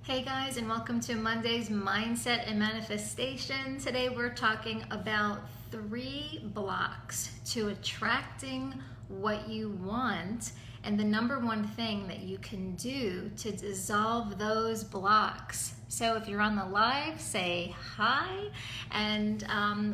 Hey guys, and welcome to Monday's Mindset and Manifestation. Today we're talking about 3 blocks to attracting what you want and the number one thing that you can do to dissolve those blocks. So if you're on the live, say hi, and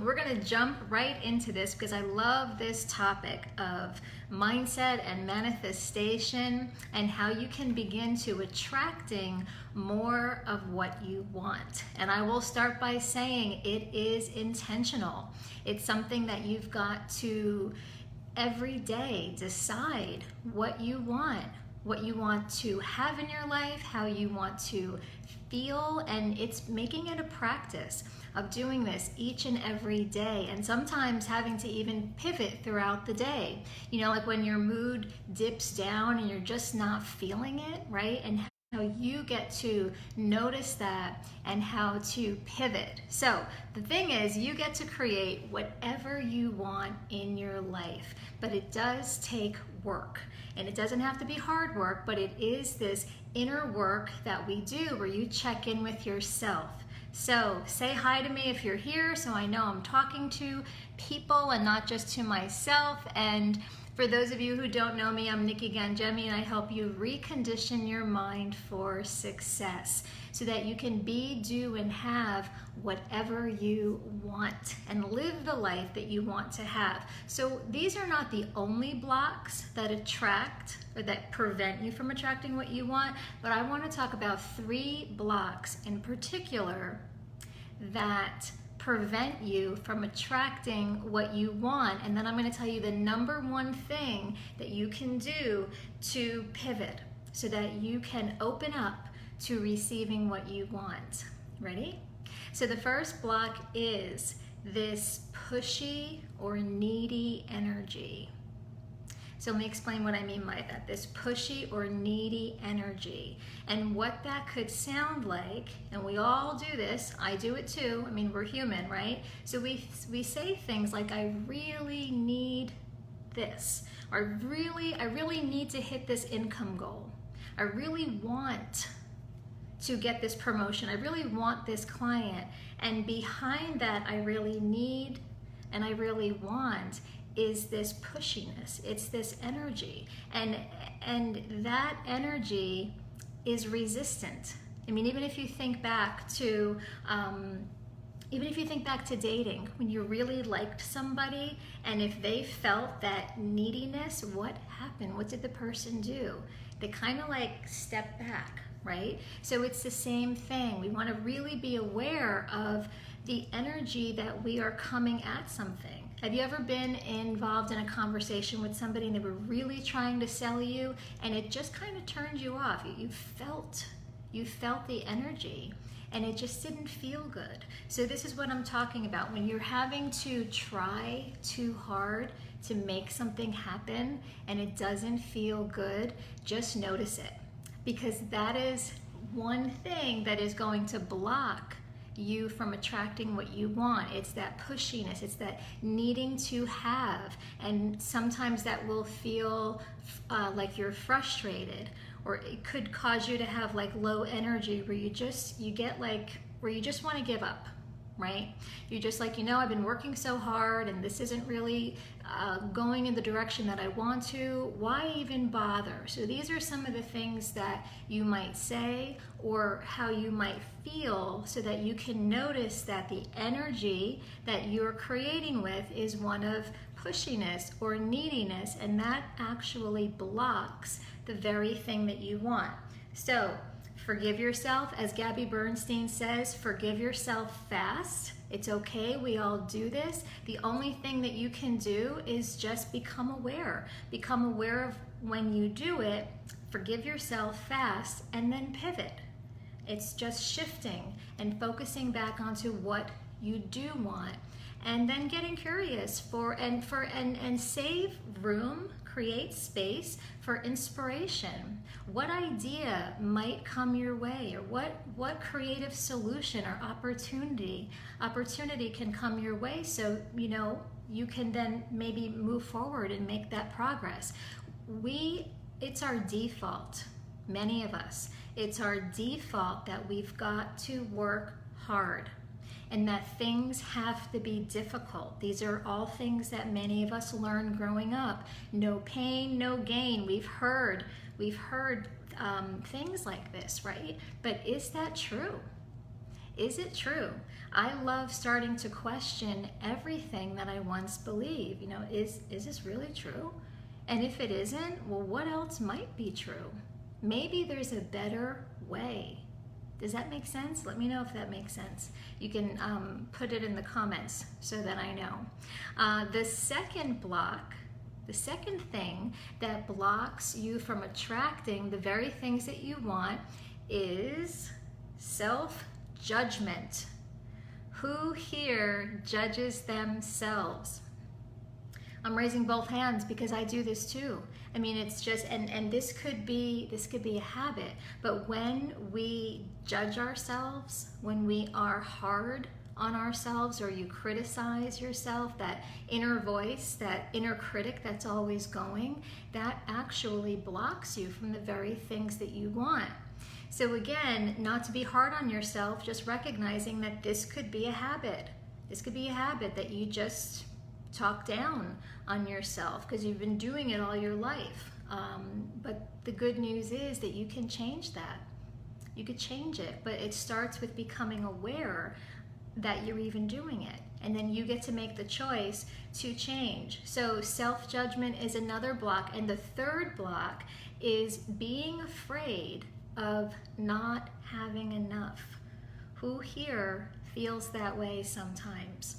we're gonna jump right into this because I love this topic of mindset and manifestation and how you can begin to attracting more of what you want. And I will start by saying it is intentional. It's something that you've got to every day decide what you want to have in your life, how you want to feel, and it's making it a practice of doing this each and every day, and sometimes having to even pivot throughout the day. You know, like when your mood dips down and you're just not feeling it, right? And how you get to notice that and how to pivot. So the thing is, you get to create whatever you want in your life, but it does take work. And it doesn't have to be hard work, but it is this inner work that we do where you check in with yourself. So say hi to me if you're here so I know I'm talking to people and not just to myself. And for those of you who don't know me, I'm Nikki Gangemi, and I help you recondition your mind for success so that you can be, do, and have whatever you want and live the life that you want to have. So these are not the only blocks that attract or that prevent you from attracting what you want, but I want to talk about 3 blocks in particular that prevent you from attracting what you want. And then I'm going to tell you the number one thing that you can do to pivot so that you can open up to receiving what you want. Ready? So the first block is this pushy or needy energy. So let me explain what I mean by that, this pushy or needy energy. And what that could sound like, and we all do this, I do it too, I mean, we're human, right? So we say things like, I really need this, or I really need to hit this income goal. I really want to get this promotion. I really want this client. And behind that, I really need and I really want is this pushiness. It's this energy, and that energy is resistant. I mean, even if you think back to dating, when you really liked somebody, and if they felt that neediness, what happened? What did the person do? They kind of like step back, right? So it's the same thing. We want to really be aware of the energy that we are coming at something. Have you ever been involved in a conversation with somebody and they were really trying to sell you and it just kind of turned you off? You felt the energy and it just didn't feel good. So this is what I'm talking about. When you're having to try too hard to make something happen and it doesn't feel good, just notice it, because that is one thing that is going to block you from attracting what you want. It's that pushiness, it's that needing to have, and sometimes that will feel like you're frustrated, or it could cause you to have like low energy where you just want to give up, right? You're just like, I've been working so hard and this isn't really going in the direction that I want to. Why even bother? So these are some of the things that you might say or how you might feel so that you can notice that the energy that you're creating with is one of pushiness or neediness, and that actually blocks the very thing that you want. So forgive yourself. As Gabby Bernstein says, forgive yourself fast. It's okay, we all do this. The only thing that you can do is just become aware. Become aware of when you do it, forgive yourself fast, and then pivot. It's just shifting and focusing back onto what you do want, and then getting curious and save room, create space for inspiration. What idea might come your way, or what creative solution or opportunity can come your way, so you can then maybe move forward and make that progress. It's our default, many of us, It's our default that we've got to work hard and that things have to be difficult. These are all things that many of us learned growing up. No pain, no gain. We've heard things like this, right? But is that true? Is it true? I love starting to question everything that I once believed. Is this really true? And if it isn't, well, what else might be true? Maybe there's a better way. Does that make sense? Let me know if that makes sense. You can put it in the comments so that I know. The second block, the second thing that blocks you from attracting the very things that you want is self-judgment. Who here judges themselves? I'm raising both hands because I do this too. I mean, it's just, and this could be a habit, but when we judge ourselves, when we are hard on ourselves, or you criticize yourself, that inner voice, that inner critic that's always going, that actually blocks you from the very things that you want. So again, not to be hard on yourself, just recognizing that this could be a habit. This could be a habit that you just talk down on yourself because you've been doing it all your life. But the good news is that you can change that. You could change it, but it starts with becoming aware that you're even doing it. And then you get to make the choice to change. So self-judgment is another block. And the third block is being afraid of not having enough. Who here feels that way sometimes?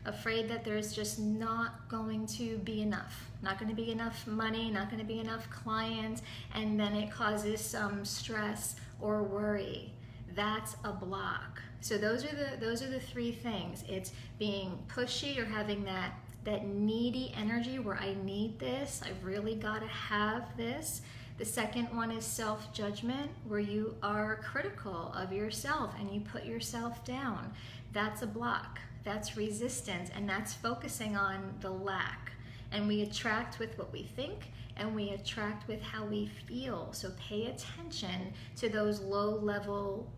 Afraid that there's just not going to be enough. Not going to be enough money, not going to be enough clients, and then it causes some stress or worry. That's a block. So those are the three things. It's being pushy or having that needy energy where I need this, I've really got to have this. The second one is self-judgment, where you are critical of yourself and you put yourself down. That's a block. That's resistance, and that's focusing on the lack. And we attract with what we think, and we attract with how we feel. So pay attention to those low-level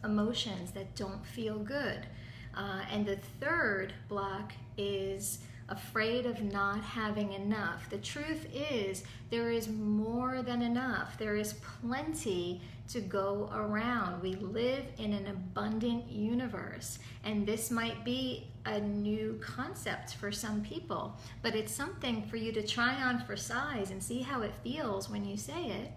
emotions that don't feel good. And the third block is afraid of not having enough. The truth is, there is more than enough. There is plenty to go around. We live in an abundant universe, and this might be a new concept for some people, but it's something for you to try on for size and see how it feels when you say it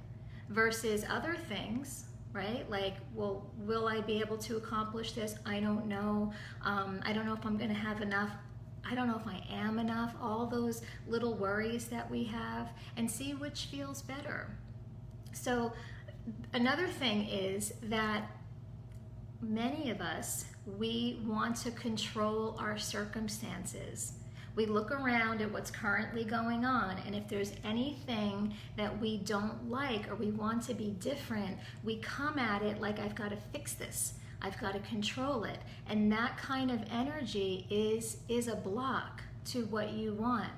versus other things, right? Like, well, will I be able to accomplish this? I don't know. I don't know if I'm going to have enough. I don't know if I am enough. All those little worries that we have, and see which feels better. So another thing is that many of us, we want to control our circumstances. We look around at what's currently going on, and if there's anything that we don't like or we want to be different, we come at it like, I've got to fix this. I've got to control it. And that kind of energy is a block to what you want.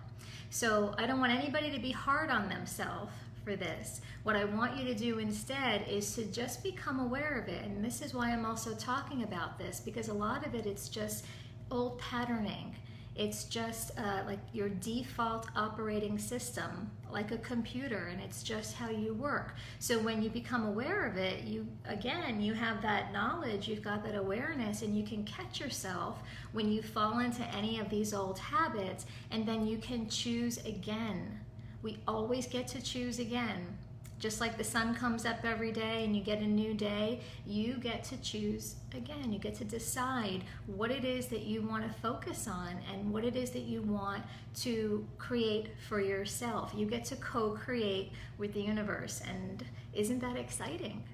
So I don't want anybody to be hard on themselves for this. What I want you to do instead is to just become aware of it. And this is why I'm also talking about this, because a lot of it, it's just old patterning. It's just like your default operating system, like a computer, and it's just how you work. So when you become aware of it, you have that knowledge, you've got that awareness, and you can catch yourself when you fall into any of these old habits, and then you can choose again. We always get to choose again. Just like the sun comes up every day and you get a new day, you get to choose again. You get to decide what it is that you want to focus on and what it is that you want to create for yourself. You get to co-create with the universe, and isn't that exciting?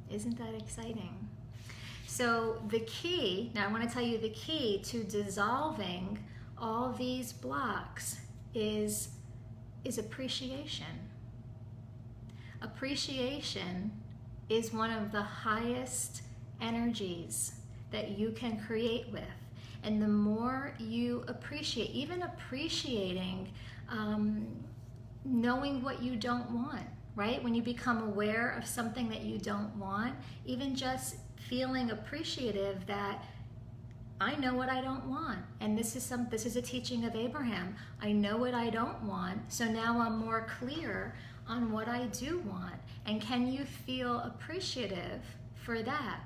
Isn't that exciting? So the key, now I want to tell you the key to dissolving all these blocks is appreciation. Appreciation is one of the highest energies that you can create with. And the more you appreciate, even appreciating knowing what you don't want, right? When you become aware of something that you don't want, even just feeling appreciative that I know what I don't want. And this is a teaching of Abraham. I know what I don't want, so now I'm more clear on what I do want. And can you feel appreciative for that?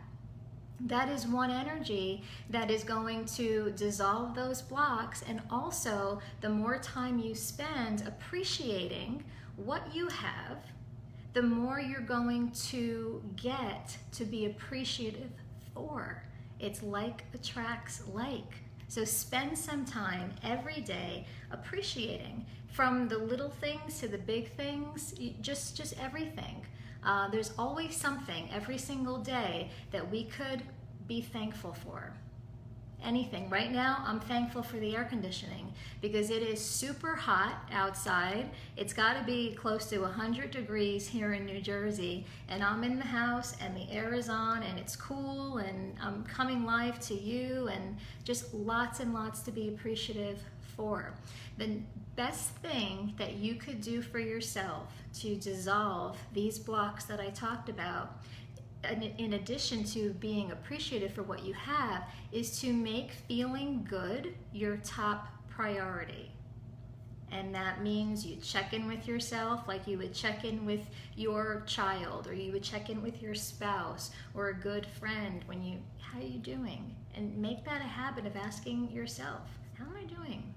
That is one energy that is going to dissolve those blocks. And also, the more time you spend appreciating what you have, the more you're going to get to be appreciative for. It's like attracts like. So spend some time every day appreciating, from the little things to the big things, just everything. There's always something every single day that we could be thankful for. Anything. Right now, I'm thankful for the air conditioning because it is super hot outside. It's got to be close to 100 degrees here in New Jersey, and I'm in the house and the air is on and it's cool and I'm coming live to you, and just lots and lots to be appreciative for. The best thing that you could do for yourself to dissolve these blocks that I talked about, in addition to being appreciative for what you have, is to make feeling good your top priority. And that means you check in with yourself like you would check in with your child, or you would check in with your spouse or a good friend how are you doing? And make that a habit of asking yourself, how am I doing?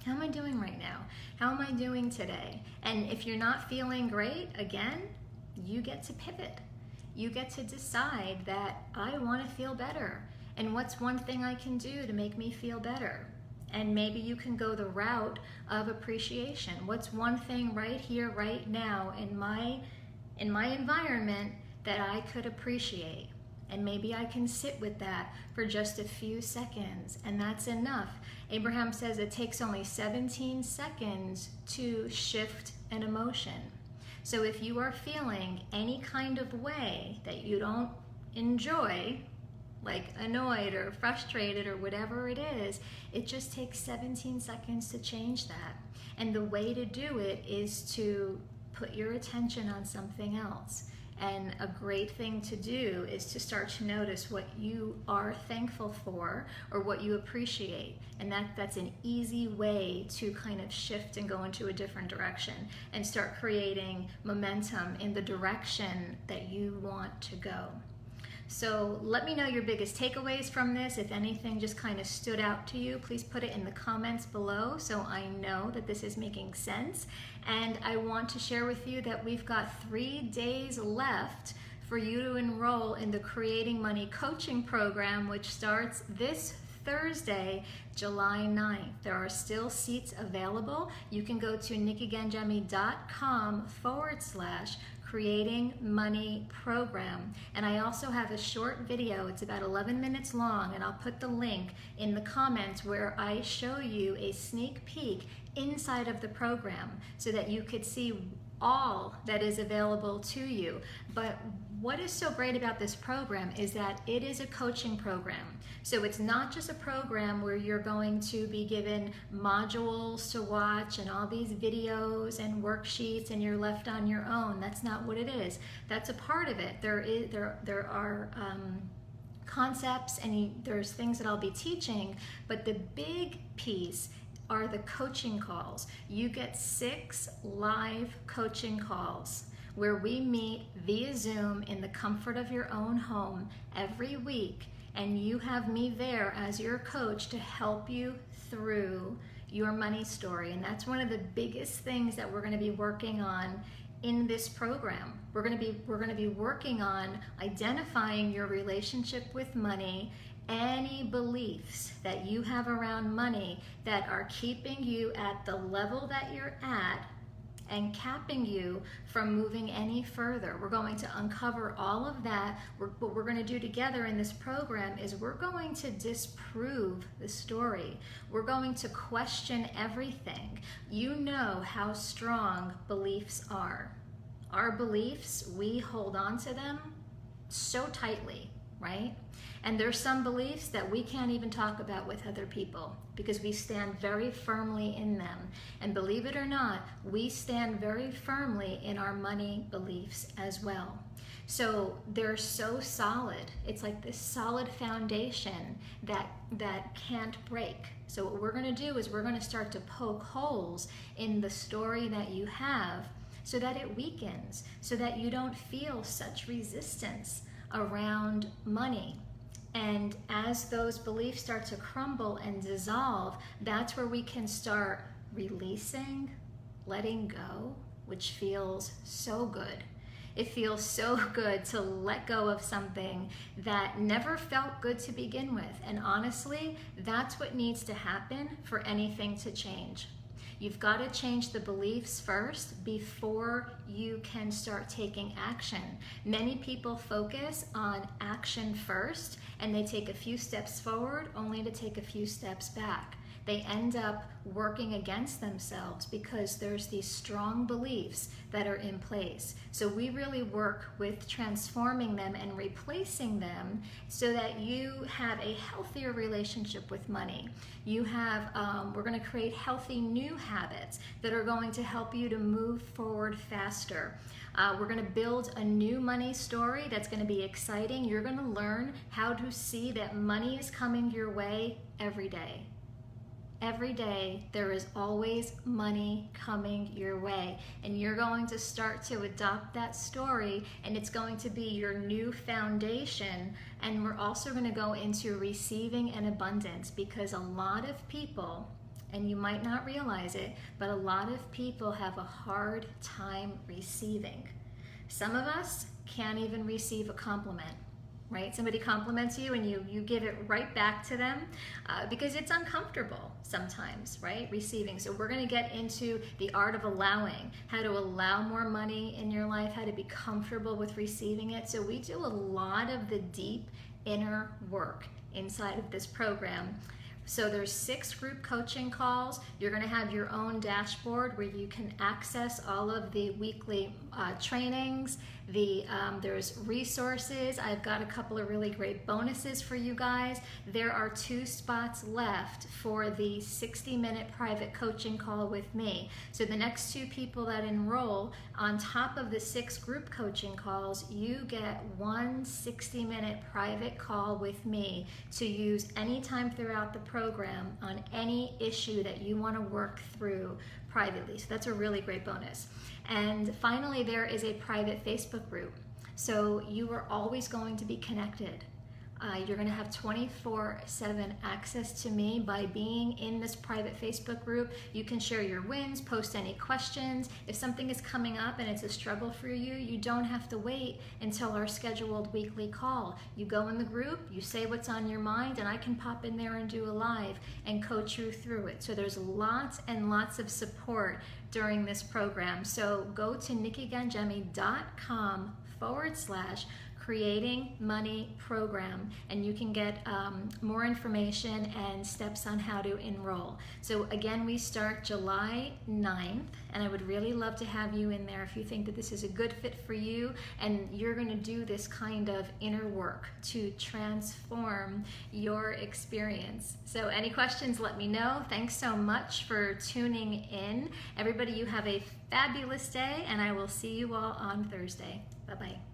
How am I doing right now? How am I doing today? And if you're not feeling great, again, you get to pivot. You get to decide that I want to feel better, and what's one thing I can do to make me feel better? And maybe you can go the route of appreciation. What's one thing right here, right now in my environment that I could appreciate? And maybe I can sit with that for just a few seconds, and that's enough. Abraham says it takes only 17 seconds to shift an emotion. So if you are feeling any kind of way that you don't enjoy, like annoyed or frustrated or whatever it is, it just takes 17 seconds to change that. And the way to do it is to put your attention on something else. And a great thing to do is to start to notice what you are thankful for or what you appreciate. And that's an easy way to kind of shift and go into a different direction and start creating momentum in the direction that you want to go. So let me know your biggest takeaways from this. If anything just kind of stood out to you, please put it in the comments below so I know that this is making sense. And I want to share with you that we've got 3 days left for you to enroll in the Creating Money Coaching Program, which starts this Thursday, July 9th. There are still seats available. You can go to nikkiganjemi.com/Creating Money Program. And I also have a short video, it's about 11 minutes long, and I'll put the link in the comments where I show you a sneak peek inside of the program so that you could see all that is available to you. But what is so great about this program is that it is a coaching program. So it's not just a program where you're going to be given modules to watch and all these videos and worksheets and you're left on your own. That's not what it is. That's a part of it. There are concepts and there's things that I'll be teaching, but the big piece are the coaching calls. You get 6 live coaching calls where we meet via Zoom in the comfort of your own home every week, and you have me there as your coach to help you through your money story. And that's one of the biggest things that we're going to be working on in this program. We're going to be working on identifying your relationship with money, any beliefs that you have around money that are keeping you at the level that you're at and capping you from moving any further. We're going to uncover all of that. What we're going to do together in this program is we're going to disprove the story. We're going to question everything. You know how strong beliefs are. Our beliefs, we hold on to them so tightly. right? And there's some beliefs that we can't even talk about with other people because we stand very firmly in them. And believe it or not, we stand very firmly in our money beliefs as well. So they're so solid. It's like this solid foundation that can't break. So what we're going to do is we're going to start to poke holes in the story that you have so that it weakens, so that you don't feel such resistance around money. And as those beliefs start to crumble and dissolve, that's where we can start releasing, letting go, which feels so good. It feels so good to let go of something that never felt good to begin with. And honestly, that's what needs to happen for anything to change. You've got to change the beliefs first before you can start taking action. Many people focus on action first, and they take a few steps forward only to take a few steps back. They end up working against themselves because there's these strong beliefs that are in place. So we really work with transforming them and replacing them so that you have a healthier relationship with money. You have, we're going to create healthy new habits that are going to help you to move forward faster. We're going to build a new money story that's going to be exciting. You're going to learn how to see that money is coming your way every day. Every day, there is always money coming your way, and you're going to start to adopt that story, and it's going to be your new foundation. And we're also going to go into receiving and abundance, because a lot of people, and you might not realize it, but a lot of people have a hard time receiving. Some of us can't even receive a compliment. Right? Somebody compliments you and you give it right back to them because it's uncomfortable sometimes, right? Receiving. So we're going to get into the art of allowing, how to allow more money in your life, how to be comfortable with receiving it. So we do a lot of the deep inner work inside of this program. So there's 6 group coaching calls. You're going to have your own dashboard where you can access all of the weekly trainings. There's resources. I've got a couple of really great bonuses for you guys. There are 2 spots left for the 60-minute private coaching call with me. So the next 2 people that enroll, on top of the 6 group coaching calls, you get 1 60-minute private call with me to use anytime throughout the program on any issue that you want to work through privately. So that's a really great bonus. And finally, there is a private Facebook group. So you are always going to be connected. You're going to have 24/7 access to me by being in this private Facebook group. You can share your wins, post any questions. If something is coming up and it's a struggle for you, you don't have to wait until our scheduled weekly call. You go in the group, you say what's on your mind, and I can pop in there and do a live and coach you through it. So there's lots and lots of support during this program. So go to NikkiGanjemi.com/creating money program, and you can get more information and steps on how to enroll. So again, we start July 9th, and I would really love to have you in there if you think that this is a good fit for you and you're going to do this kind of inner work to transform your experience. So any questions, let me know. Thanks so much for tuning in. Everybody, you have a fabulous day, and I will see you all on Thursday. Bye-bye.